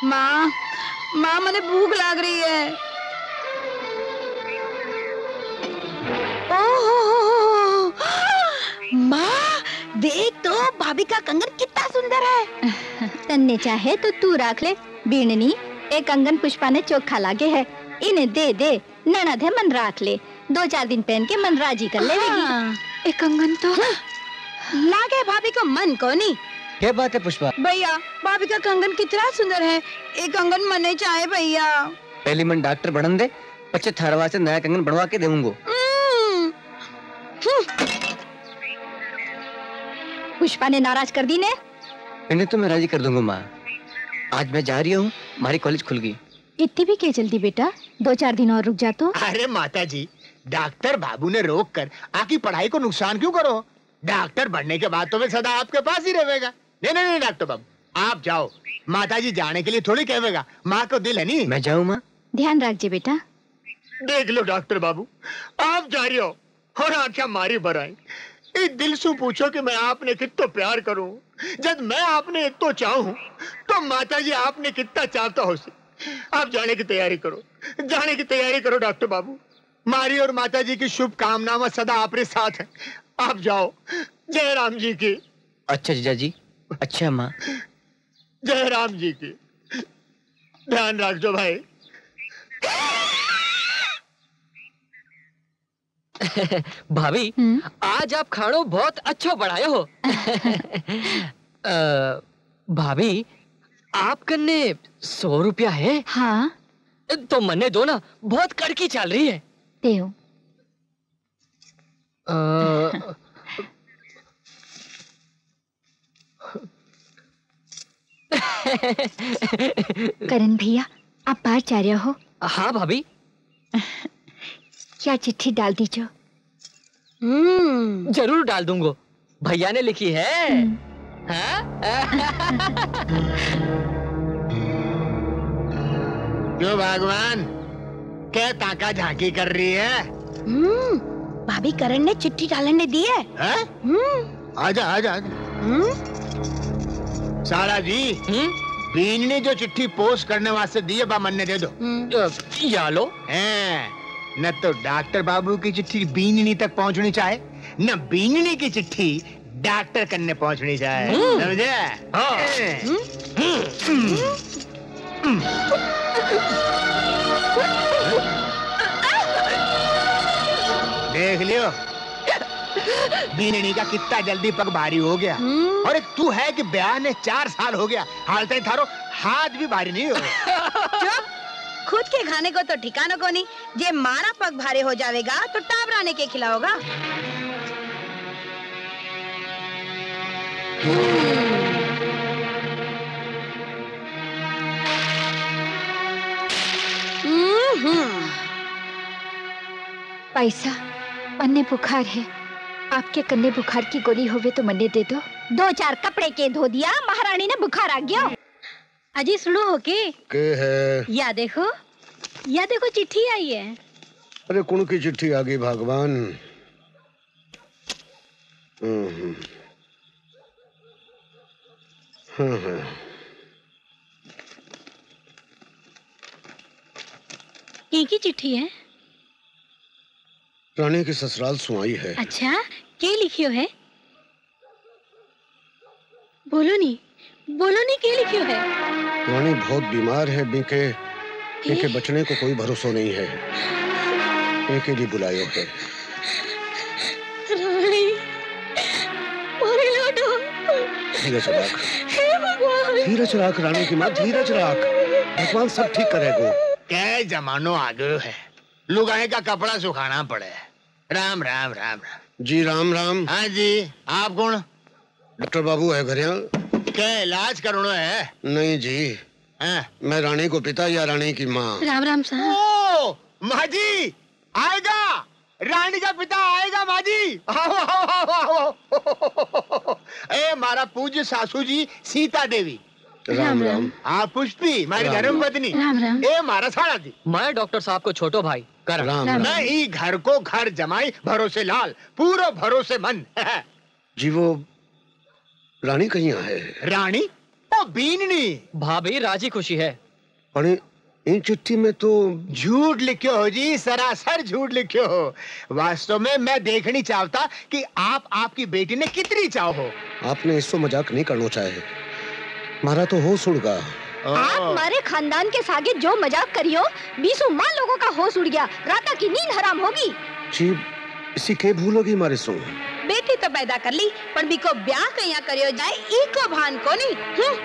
माँ माँ मने भूख लाग रही है। ओह माँ देख तो भाभी का कंगन कितना सुंदर है। तन्ने चाहे तो तू रख ले बीणनी। एक कंगन पुष्पा ने चोखा लागे है, इन्हें दे दे। ननद है मन रख ले, 2-4 दिन पहन के मन राजी कर लेगी। एक कंगन तो लागे भाभी को मन को नहीं। क्या बात है पुष्पा? भैया भाभी का कंगन कितना सुंदर है, एक कंगन मने चाहे भैया। पहली मन डॉक्टर बनन दे, बच्चे थारवा से नया कंगन बनवा के देऊंगो। पुष्पा ने नाराज कर दी ने। इन्हें तो मैं राजी कर दूंगा माँ। आज मैं जा रही हूँ, हमारी कॉलेज खुल गई। इतनी भी क्या जल्दी बेटा, 2-4 दिन और रुक जा तो। अरे माता जी, डॉक्टर बाबू ने रोक कर आपकी पढ़ाई को नुकसान क्यों करो? डॉक्टर बनने के बाद तो मैं सदा आपके पास ही रहेगा। नहीं नहीं नहीं डॉक्टर बाबू, आप जाओ। माता जी जाने के लिए थोड़ी कहेगा, माँ को दिल है नहीं। मैं जाऊँ माँ? ध्यान रखिए बेटा। देख लो डॉक्टर बाबू, आप जा रही हो और आख्या मारी बराई। इस दिल से पूछो कि मैं आपने कितना प्यार करूं। जब मैं आपने इतना चाहूं तो माता जी आपने कितना चाहता हो। आप जाने की तैयारी करो, जाने की तैयारी करो डॉक्टर बाबू। मारी और माता जी की शुभ कामना सदा आपके साथ है। आप जाओ। जय राम जी की। अच्छा जीजा जी। अच्छा माँ। जय राम जी की। ध्यान रखो भाई। भाभी आज आप खानो बहुत अच्छा बढ़ाए हो। भाभी आप कन्ने 100 रुपया है? हाँ तो मन्ने दो ना, बहुत कड़की चल रही है। देओ। करण भैया आप बाहर जा रहे हो? हाँ भाभी। क्या चिट्ठी डाल दीजो। जरूर डाल दूंगा, भैया ने लिखी है। क्यों भगवान, क्या ताका झांकी कर रही है? भाभी करण ने चिट्ठी डालने दी है। आजा आजा आजा। सारा जी, बीन ने जो चिट्ठी पोस्ट करने वास्ते दी है, बामन ने दे दो। या लो। न तो डॉक्टर बाबू की चिट्ठी बीननी तक पहुंचनी चाहे, न बीननी की चिट्ठी डॉक्टर कन्ने पहुंचनी चाहे। समझे? देख लियो बीननी का कितना जल्दी पग भारी हो गया। और एक तू है कि ब्याह ने 4 साल हो गया, हालते थारो हाथ भी भारी नहीं हो। चुप, खुद के खाने को तो ठिकाना को नहीं। जे मारा पग भारे हो जाएगा तो टाबराने के खिलाओगा। पैसा अन्य बुखार है, आपके कन्ने बुखार की गोली होवे तो मन्ने दे दो। 2-4 कपड़े के धो दिया, महारानी ने बुखार आ गया। अजी सुनो हो के है? या देखो चिट्ठी आई है। अरे कौन की चिट्ठी आ गई भगवान? की चिट्ठी है? रानी की ससुराल सुनाई है। अच्छा, क्या लिखियो है? बोलो नहीं क्या लिखियो है? रानी बहुत बीमार है, बिके बचने को कोई भरोसा नहीं है। एके लिए बुलायो है। रानी, मोरे लौटो। धीरज रख, धीरज रख रानी की माँ, धीरज रख। भगवान सब ठीक करेगा। क्या जमानो आ गयो है, लुगाई का कपड़ा सुखाना पड़े। राम राम राम राम जी। राम राम। हाँ जी, आप कौन? डॉक्टर बाबू है घर? क्या इलाज करना है? नहीं जी। मैं रानी को पिता या रानी की माँ? राम राम साहब। ओ माँ जी आएगा, रानी का पिता आएगा। माँ जी आओ आओ आओ आओ। ए मारा पूज्य सासू जी सीता देवी। राम राम। आप पुष्पी मारी धर्म पत्नी। राम राम। ए मारा साड़ा जी, मैं डॉक्टर साहब को छोटो भाई कर। राम राम। मैं ई घर को घर जमाई भरोसे लाल, पूरा भरोसे मन। जी वो रानी कहीं है? रानी? ओ वो बीननी। भाभी राजी खुशी है। पर इन चिट्ठी में तो झूठ लिखो हो जी, सरासर झूठ लिखो हो। वास्तव में मैं देखनी चाहता कि आप आपकी बेटी ने कितनी चाहो। आपने इसको मजाक नहीं करना चाहे, मारा तो होश उड़ गया। आप हमारे खानदान के सागे जो मजाक करियो, 20 मां लोगों का होश उड़ गया, राता की नींद हराम होगी। जी इसी के भूल होगी हमारे सो। बेटी तो पैदा कर ली, पर बिको ब्याह कहीं करियो जाए इको भान को नहीं।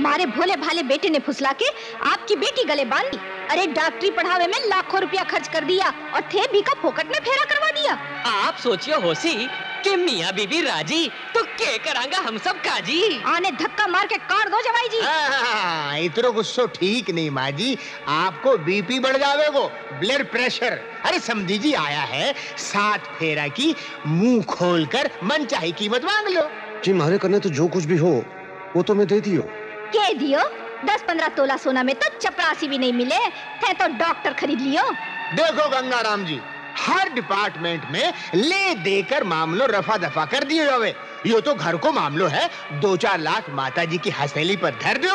मारे भोले भाले बेटे ने फुसला के आपकी बेटी गले बांध दी। अरे डॉक्टरी पढ़ावे में लाखों रुपया खर्च कर दिया और थे भी का फोकट में फेरा करवा दिया। आप सोचियो होसी कि मियाँ बीबी राजी तो के करांगा हम सब काजी। आने धक्का मार के काट दो जवाई जी। इतना गुस्सो ठीक नहीं माँ जी, आपको बीपी बढ़ जावे वो, ब्लड प्रेशर। अरे समझी जी आया है 7 फेरा की, मुंह खोलकर मन चाहे कीमत मांग लो। जी मारे करने तो जो कुछ भी हो वो तो मैं दे दियो। के दियो? 10-15 तोला सोना में तो चपरासी भी नहीं मिले थे तो डॉक्टर खरीद लियो। देखो गंगाराम जी, हर डिपार्टमेंट में ले देकर मामलों रफा दफा कर दिए जावे। यो तो घर को मामलो है, 2-4 लाख माता जी की हथेली पर धर दो,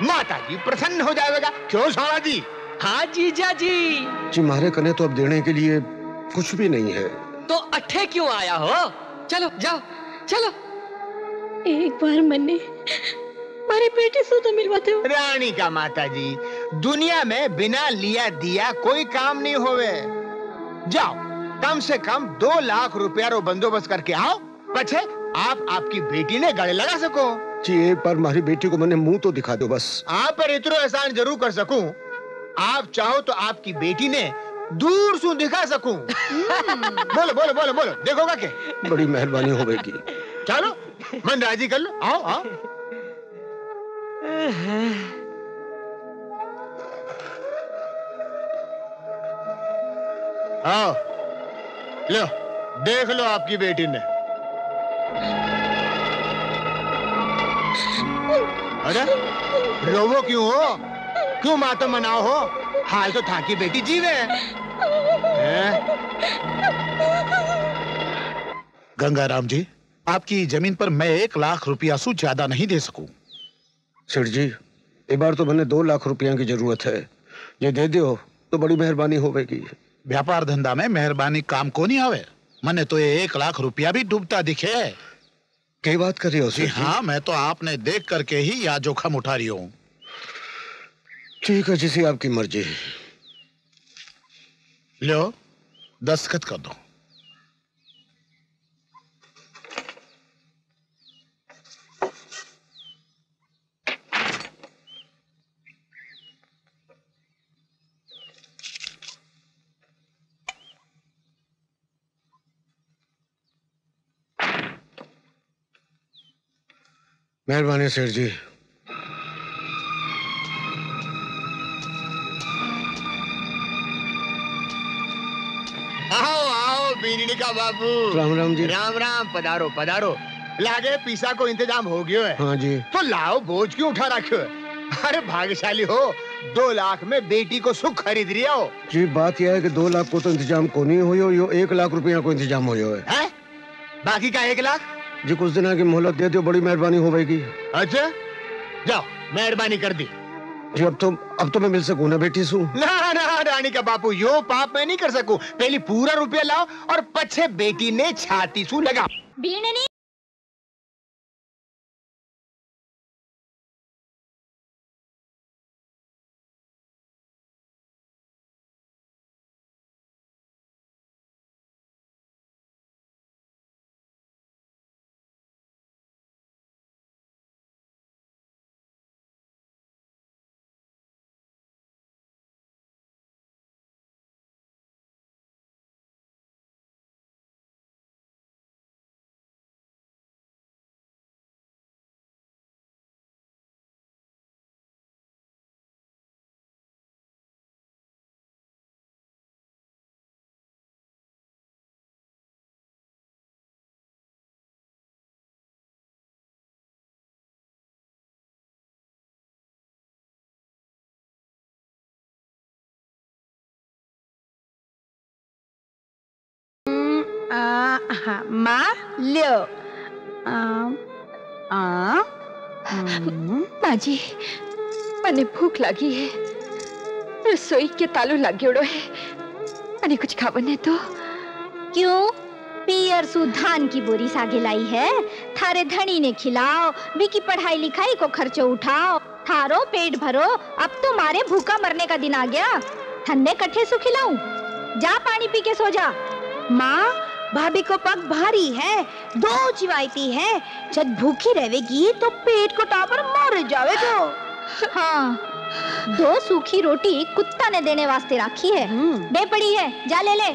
माता जी प्रसन्न हो जाएगा। क्यों साला जी? हाँ जीजा जी। जी मारे करने तो अब देने के लिए कुछ भी नहीं है। तो अट्ठे क्यों आया हो? चलो जाओ चलो। एक बार मैंने हमारी बेटी से तो मिलवाते हो। रानी का माता जी, दुनिया में बिना लिया दिया कोई काम नहीं होवे। जाओ कम से कम 2 लाख रुपया रो बंदोबस्त करके आओ, पछे आप आपकी बेटी ने गले लगा सको। जी एक बार हमारी बेटी को मैंने मुंह तो दिखा दो बस। आप पर इतना एहसान जरूर कर सकूं। आप चाहो तो आपकी बेटी ने दूर से दिखा सकूं। बोलो बोलो बोलो बोलो, देखोगा क्या? बड़ी मेहरबानी होगी। चलो मन राजी कर लो, आओ आओ। आओ लो, देख लो आपकी बेटी ने। अरे रोवो क्यों हो? क्यों मातो मनाओ हो? हाल तो था कि बेटी जीवे। गंगाराम जी, आपकी जमीन पर मैं 1 लाख रुपया से ज्यादा नहीं दे सकूं। सेठ जी एक बार तो मैंने 2 लाख रुपया की जरूरत है, ये दे दो तो बड़ी मेहरबानी होगी। व्यापार धंधा में मेहरबानी काम को नहीं आवे। मने तो ये 1 लाख रुपया भी डूबता दिखे। क्या बात कर रही हो सेठ जी? हाँ, मैं तो आपने देख करके ही यह जोखम उठा रही हूँ। ठीक है, जैसी आपकी मर्जी। लो दस्तखत कर दो। मेहरबानी सेठ जी। आओ आओ बीनी का बाबू। राम राम जी। राम राम, पधारो पधारो। लागे पिसा को इंतजाम हो गयो है। हाँ जी। तो लाओ, बोझ क्यों उठा रखो है? अरे भाग्यशाली हो, 2 लाख में बेटी को सुख खरीद रिया हो। जी बात यह है कि 2 लाख को तो इंतजाम को नहीं हो, यो 1 लाख रुपया को इंतजाम हो है। बाकी का 1 लाख? जी कुछ दिन की मोहलत दे दो, बड़ी मेहरबानी होगी। अच्छा जाओ, मेहरबानी कर दी। जी अब तो मैं मिल सकूं ना बेटी सू? ना ना रानी का बापू, यो पाप मैं नहीं कर सकूं। पहले पूरा रुपया लाओ और पछे बेटी ने छाती सू लगा। बीणनी हाँ माँ लो। माँ जी मने भूख लगी है, रसोई के तालू लाग्योड़ो है, मने कुछ खावने तो। क्यों? पियर सु धान की बोरी सागे लाई है, थारे धनी ने खिलाओ, बिकी पढ़ाई लिखाई को खर्चो उठाओ, थारो पेट भरो। अब तो मारे भूखा मरने का दिन आ गया, ठंडे कट्ठे सु खिलाऊं? जा पानी पी के सो जा। माँ भाभी को पग भारी है, दो चिवायती है, जब भूखी रहेगी तो पेट को टापर मर जावेगो। हाँ, 2 सूखी रोटी कुत्ता ने देने वास्ते रखी है, दे पड़ी है, जा ले ले।